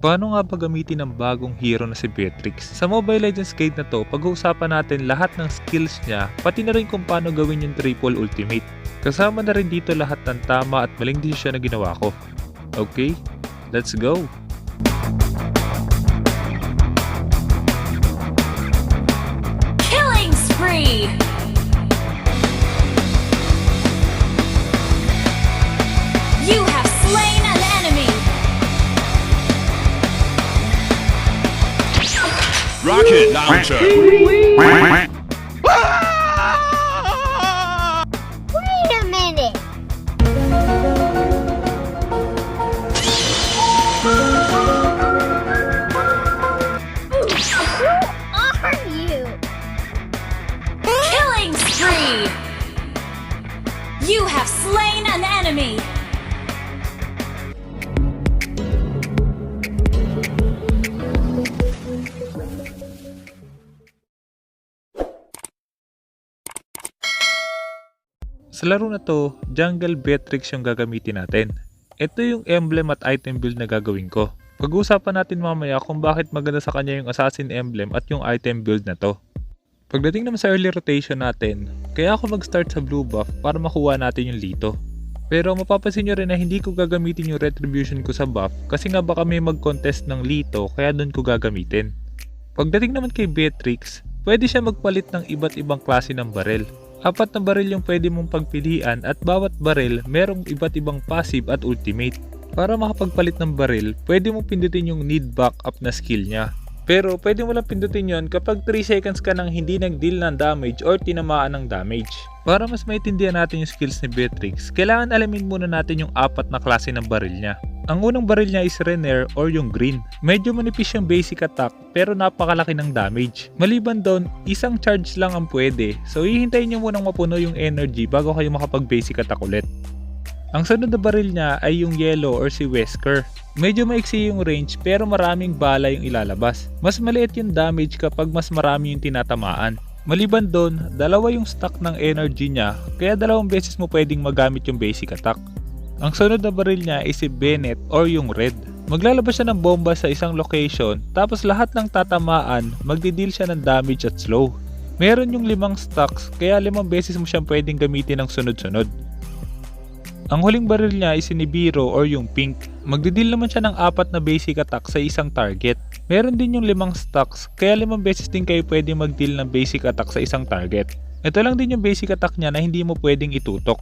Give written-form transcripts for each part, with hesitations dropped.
Paano nga ba gamitin ang bagong hero na si Beatrix? Sa Mobile Legends Guide na to, pag-uusapan natin lahat ng skills niya, pati na rin kung paano gawin yung triple ultimate. Kasama na rin dito lahat ng tama at maling desisyon na ginawa ko. Okay, let's go! Killing spree! You have slain an enemy! Rocket launcher. Wait a minute. Who are you? Killing spree! You have slain an enemy! Sa laro na to, Jungle Beatrix yung gagamitin natin. Ito yung emblem at item build na gagawin ko. Pag-uusapan natin mamaya kung bakit maganda sa kanya yung Assassin emblem at yung item build na to. Pagdating naman sa early rotation natin, kaya ako mag-start sa blue buff para makuha natin yung Lito. Pero mapapansin nyo rin na hindi ko gagamitin yung retribution ko sa buff kasi nga baka may mag-contest ng Lito kaya doon ko gagamitin. Pagdating naman kay Beatrix, pwede siya magpalit ng iba't ibang klase ng barel. 4 na baril yung pwede mong pagpilian at bawat baril merong iba't ibang passive at ultimate. Para makapagpalit ng baril, pwede mong pindutin yung need backup na skill niya. Pero pwede mo lang pindutin yon kapag 3 seconds ka nang hindi nag-deal ng damage or tinamaan ng damage. Para mas maintindihan natin yung skills ni Beatrix, kailangan alamin muna natin yung 4 na klase ng baril niya. Ang unang baril niya is Renair or yung green. Medyo manipis yung basic attack pero napakalaki ng damage. Maliban doon, isang charge lang ang pwede. So hihintayin nyo munang mapuno yung energy bago kayo makapag basic attack ulit. Ang sunod na baril niya ay yung yellow or si Wesker. Medyo maiksi yung range pero maraming bala yung ilalabas. Mas maliit yung damage kapag mas marami yung tinatamaan. Maliban doon, 2 yung stack ng energy niya kaya 2 beses mo pwedeng magamit yung basic attack. Ang sunod na baril niya ay si Bennett or yung red. Maglalabas siya ng bomba sa isang location tapos lahat ng tatamaan magdi-deal siya ng damage at slow. Meron yung 5 stacks kaya 5 beses mo siyang pwedeng gamitin ng sunod-sunod. Ang huling baril niya ay si Nibiru or yung pink. Magdi-deal naman siya ng 4 na basic attack sa isang target. Meron din yung 5 stacks kaya 5 beses din kayo pwedeng mag-deal ng basic attack sa isang target. Ito lang din yung basic attack niya na hindi mo pwedeng itutok.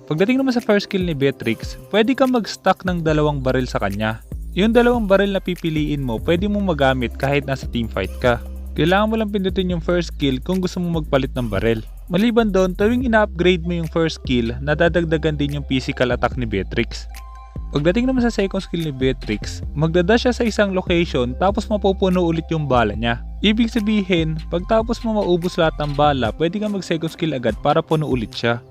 Pagdating naman sa first skill ni Beatrix, pwede kang mag-stack ng 2 baril sa kanya. Yung 2 baril na pipiliin mo, pwede mong magamit kahit nasa teamfight ka. Kailangan mo lang pindutin yung first skill kung gusto mo magpalit ng baril. Maliban doon, tuwing ina-upgrade mo yung first skill, nadadagdagan din yung physical attack ni Beatrix. Pagdating naman sa second skill ni Beatrix, magdadash siya sa isang location tapos mapupuno ulit yung bala niya. Ibig sabihin, pagtapos mo maubos lahat ng bala, pwede kang mag second skill agad para puno ulit siya.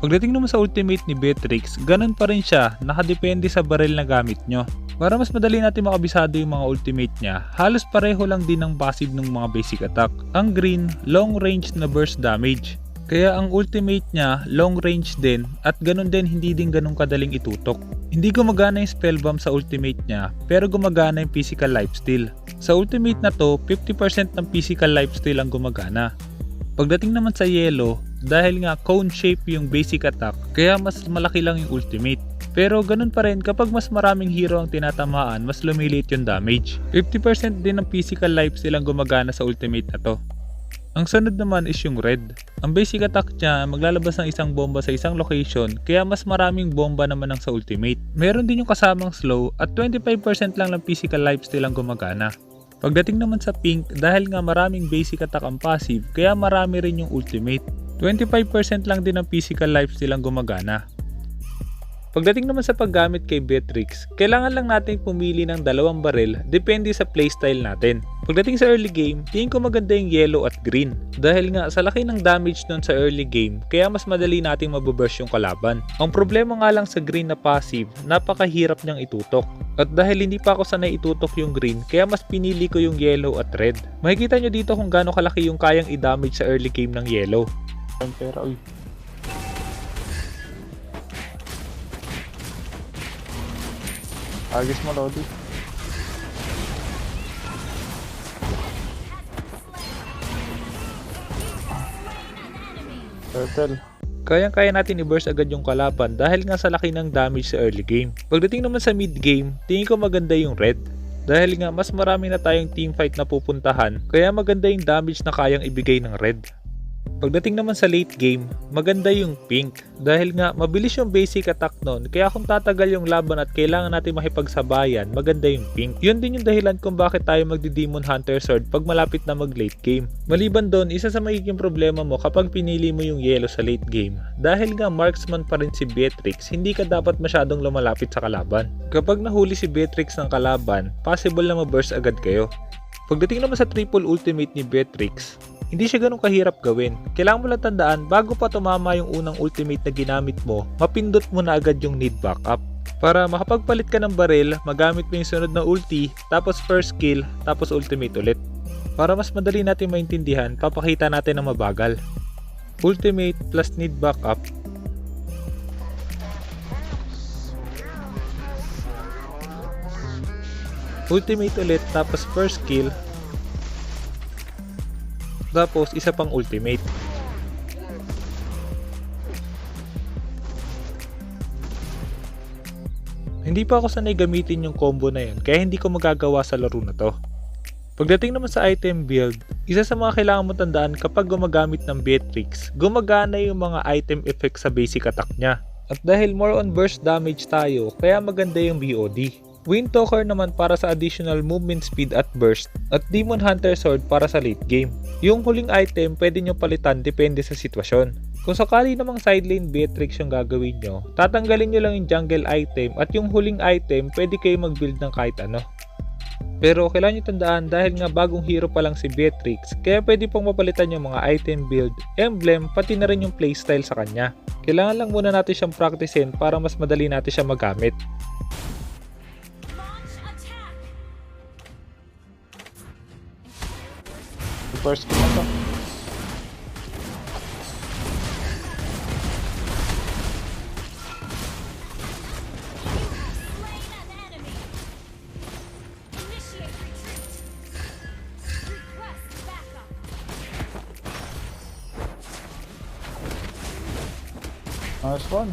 Pagdating naman sa ultimate ni Beatrix, ganun pa rin siya, nakadepende sa baril na gamit nyo. Para mas madali natin makabisado yung mga ultimate niya, halos pareho lang din ang passive ng mga basic attack. Ang green, long range na burst damage. Kaya ang ultimate niya, long range din at ganun din hindi din ganun kadaling itutok. Hindi gumagana yung spell bomb sa ultimate niya, pero gumagana yung physical lifesteal. Sa ultimate na to, 50% ng physical lifesteal ang gumagana. Pagdating naman sa yellow, dahil nga cone shape yung basic attack, kaya mas malaki lang yung ultimate. Pero ganun pa rin kapag mas maraming hero ang tinatamaan, mas lumiliit yung damage. 50% din ng physical lifesteal ang gumagana sa ultimate na to. Ang sunod naman is yung red. Ang basic attack niya maglalabas ng isang bomba sa isang location kaya mas maraming bomba naman ang sa ultimate. Meron din yung kasamang slow at 25% lang ng physical lifesteal ang gumagana. Pagdating naman sa pink, dahil nga maraming basic attack ang passive kaya marami rin yung ultimate. 25% lang din ng physical lifesteal ang gumagana. Pagdating naman sa paggamit kay Beatrix, kailangan lang natin pumili ng 2 baril depende sa playstyle natin. Pagdating sa early game, tingin ko maganda yung yellow at green. Dahil nga sa laki ng damage nun sa early game, kaya mas madali nating mababurst yung kalaban. Ang problema nga lang sa green na passive, napakahirap niyang itutok. At dahil hindi pa ako sanay itutok yung green, kaya mas pinili ko yung yellow at red. Makikita nyo dito kung gaano kalaki yung kayang i-damage sa early game ng yellow. Pero Agis mo, Lodi. Turtle. Kayang-kaya natin i-burst agad yung kalaban dahil nga sa laki ng damage sa early game. Pagdating naman sa mid game, tingin ko maganda yung red. Dahil nga mas marami na tayong teamfight na pupuntahan, kaya maganda yung damage na kayang ibigay ng red. Pagdating naman sa late game, maganda yung pink dahil nga mabilis yung basic attack nun, kaya kung tatagal yung laban at kailangan natin makipagsabayan, maganda yung pink. Yun din yung dahilan kung bakit tayo magdi-Demon Hunter Sword pag malapit na mag late game. Maliban doon, isa sa magiging problema mo kapag pinili mo yung yellow sa late game, dahil nga marksman pa rin si Beatrix, hindi ka dapat masyadong lumalapit sa kalaban. Kapag nahuli si Beatrix ng kalaban, possible na ma-burst agad kayo. Pagdating naman sa triple ultimate ni Beatrix, hindi siya ganun kahirap gawin. Kailangan mo lang tandaan, bago pa tumama yung unang ultimate na ginamit mo, mapindot mo na agad yung need backup. Para makapagpalit ka ng baril, magamit mo yung sunod na ulti, tapos first kill, tapos ultimate ulit. Para mas madali natin maintindihan, papakita natin ng mabagal. Ultimate plus need backup. Ultimate ulit, tapos first kill, tapos isa pang ultimate. Hindi pa ako sanay gamitin yung combo na yun, kaya hindi ko magagawa sa laro na to. Pagdating naman sa item build, isa sa mga kailangan mo tandaan kapag gumagamit ng Beatrix, gumagana yung mga item effects sa basic attack niya. At dahil more on burst damage tayo, kaya maganda yung BOD. Windtalker naman para sa additional movement speed at burst, at Demon Hunter Sword para sa late game. Yung huling item pwede nyo palitan depende sa sitwasyon. Kung sakali namang side lane Beatrix yung gagawin nyo, tatanggalin nyo lang yung jungle item at yung huling item pwede kayo mag-build ng kahit ano. Pero kailangan nyo tandaan dahil nga bagong hero pa lang si Beatrix, kaya pwede pong mapalitan yung mga item build, emblem, pati na rin yung playstyle sa kanya. Kailangan lang muna natin siyang practicein para mas madali natin siya magamit. First kill na to. Nice one.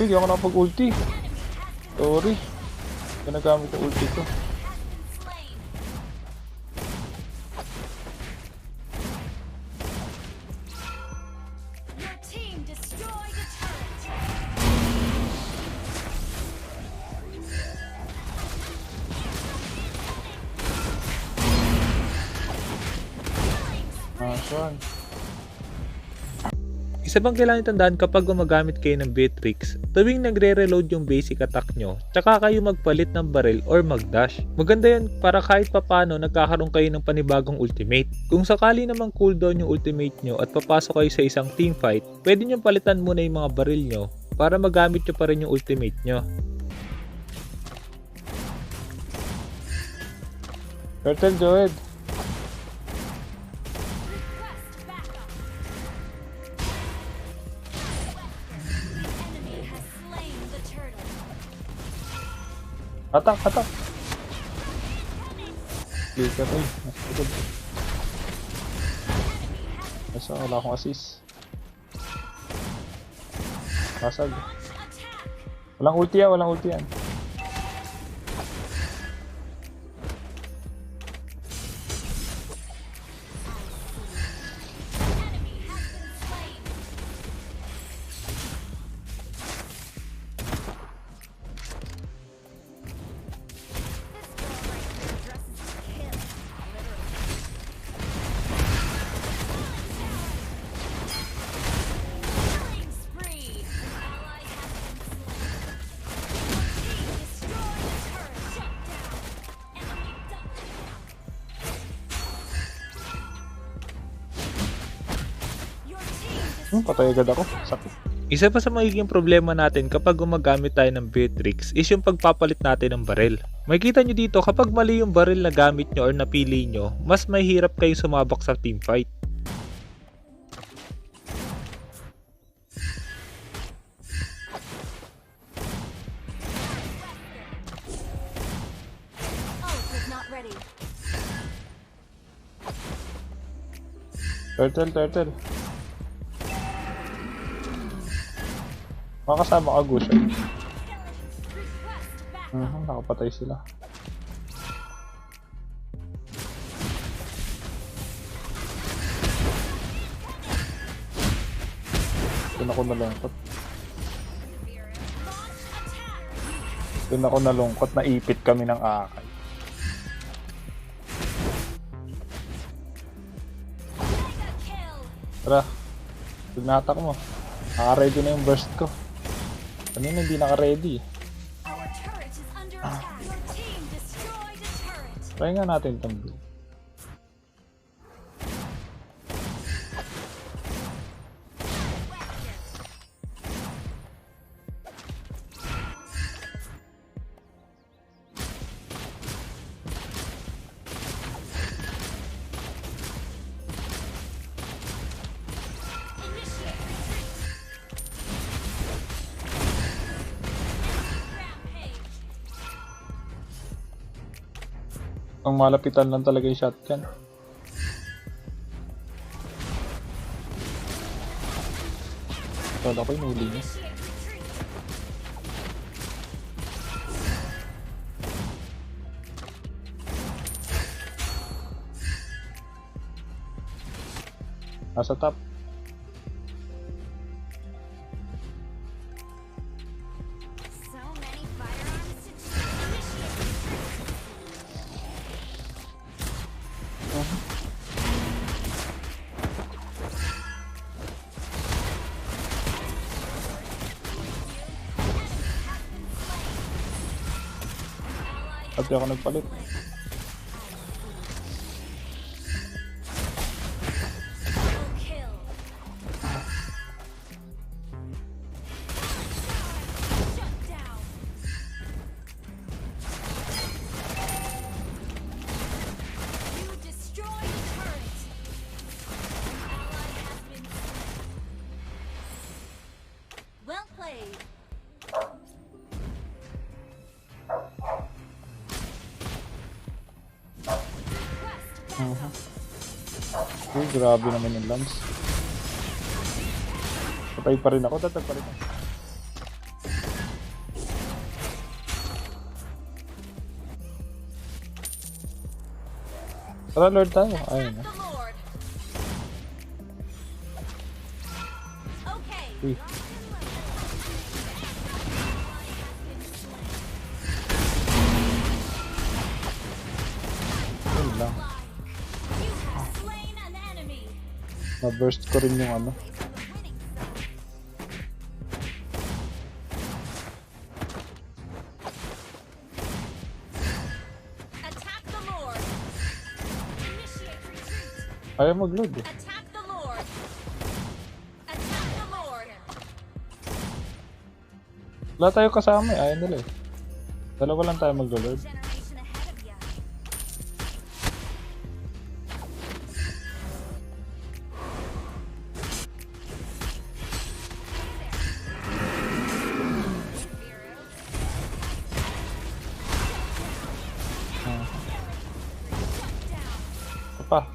Hindi ako nakapag-ulti. Sorry. Ginagamit yung ulti ko. Your team destroyed a turret. Nice one. Isa bang kailangan tandaan kapag gumagamit kayo ng Beatrix, tuwing nagre-reload yung basic attack nyo, tsaka kayo magpalit ng baril or mag-dash. Maganda yun para kahit papano nagkakaroon kayo ng panibagong ultimate. Kung sakali namang cooldown yung ultimate nyo at papasok kayo sa isang teamfight, pwede nyo palitan muna yung mga baril nyo para magamit nyo pa rin yung ultimate nyo. Turtle, go ahead. Atak, atak. Flicker eh. Nasa likod. Nasa wala akong assist. Basag. Walang ulti yan, walang ulti yan. Patay agad ako. Sakit. Isa pa sa magiging problema natin kapag gumagamit tayo ng Beatrix is yung pagpapalit natin ng baril. Makikita nyo dito kapag mali yung baril na gamit nyo or napili nyo, mas mahirap kayo sumabak sa teamfight. Turtle. Makasama ka, Gusha. Nakapatay sila. Doon ako nalungkot. Naipit kami ng akay. Tara. Pagnatak mo. Naka-ready na yung burst ko. Kanina hindi naka-ready. Our turret is under attack. Your team destroyed a turret. Try nga natin itong build. Ang malapitan lang talaga yung shotgun. Kala ko yung huli niya. Nasa top. So many firearms to choose. At di ako nagpalit. Kill. Shut down. You destroyed a turret. An ally has been slain. Well played. Uy, grabe naman yung lance. Patay pa rin ako, tatag pa rin ako. Tara, Lord tayo. Ayun na. The Lord. Okay. Uy. Yun lang. You have slain an enemy. Na-burst ko rin yung ano. Attack the Lord. Initiate retreat. Ayaw mag-load eh. Attack the Lord. Attack the Lord. Wala tayo kasama eh. Ayaw nila eh. Dalawa lang tayo mag-load. Generation ahead of you. Ito pa.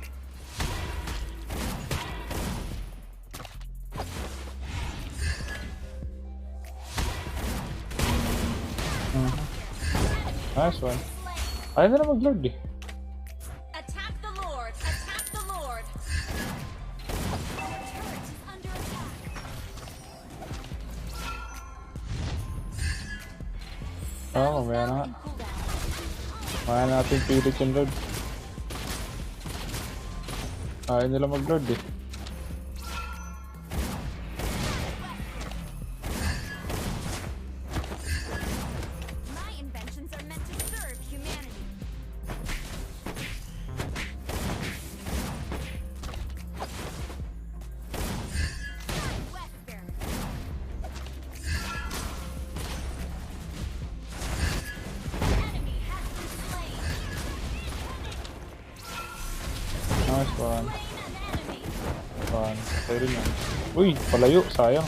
Nice one. Ayaw na mag-load eh. Attack the Lord. Attack the Lord. Our turret is under attack. Mamaya na nga. Cooldown. Mamaya natin pilit yung load. Ayaw nila mag-load eh. My inventions are meant to serve humanity. Wesker. Enemy has been slain. Nice one. Slain an enemy. One. Patay rin yan. Uy, palayo. Sayang.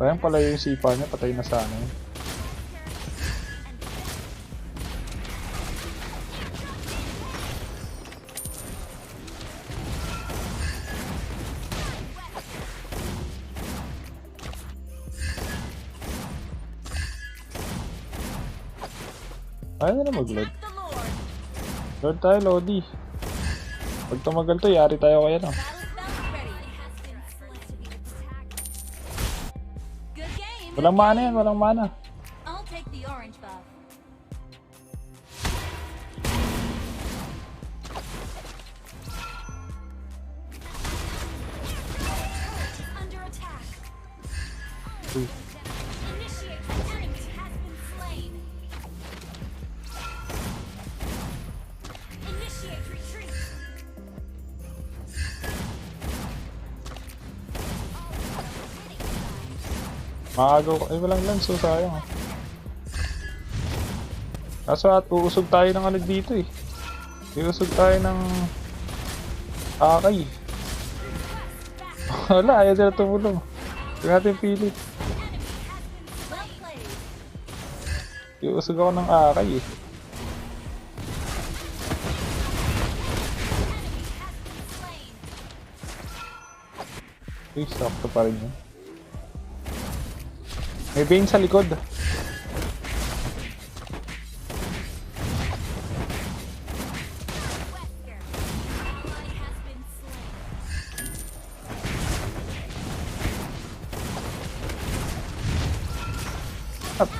Sayang pala yung sipa niya, patay na sana yun. Ayaw na mag-load. Attack the Lord. Load tayo, Lodi. Pag tumagal to, yari tayo kaya no. Battle spell ready. Good game. Walang mana yan, walang mana. I'll take the orange buff. Under attack. Uy. Initiate retreat has been slain. Initiate retreat. Makagaw ko. Ay, walang lance, so sayang. Kaso at uusog tayo ng ano dito eh. Iusog tayo ng akay. Wala, ayaw sila tumulong. Huwag natin pilit. Well played. Iusog ako ng akay eh. Slain. Uy, sakto pa rin yun. May Bane sa likod. Wesker. Ally has been slain. At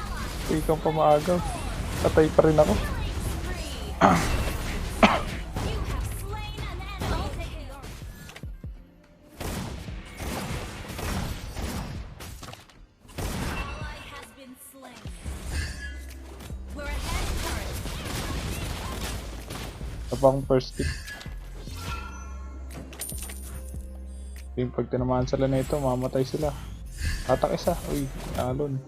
ikaw pa maagaw. Patay pa rin ako. Killing spree. You have slain an enemy. Ally has been slain. We're ahead turret. Abang first pick. Yung pag tinamaan sila na ito, mamatay sila. Atak isa. Uy, alon.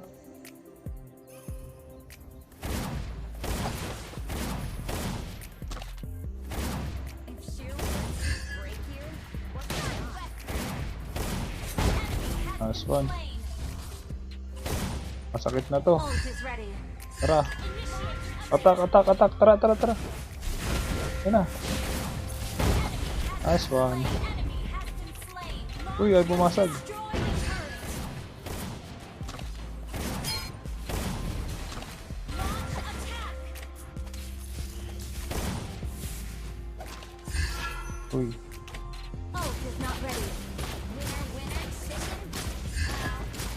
If shield bursts break here, what's going on? Nice one. Slain. Masakit na to. Ult is ready. Tara. Initiate. Atak, atak, atak. Tara, tara, tara. Yan na. Nice one. Enemy has been slain. Uy, ay bumasag. Destroy the turret. Launch attack. Uy. Ult is not ready. Winner, winner, chicken.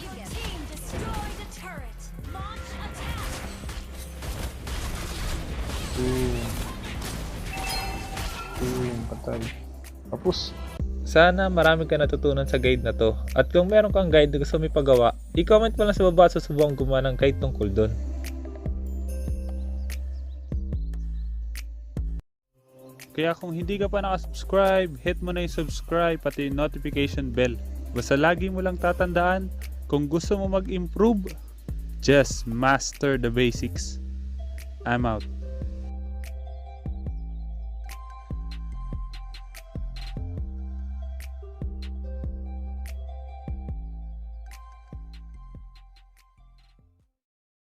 You get team destroy the turret. Launch attack. Boom. Boom. Patay. Tapos. Sana marami ka natutunan sa guide na to. At kung meron kang guide na gusto mo ipagawa, i-comment mo lang sa baba, susubukan gumawa ng guide tungkol doon. Kaya kung hindi ka pa nakasubscribe, hit mo na yung subscribe pati yung notification bell. Basta lagi mo lang tatandaan, kung gusto mo mag-improve, just master the basics. I'm out.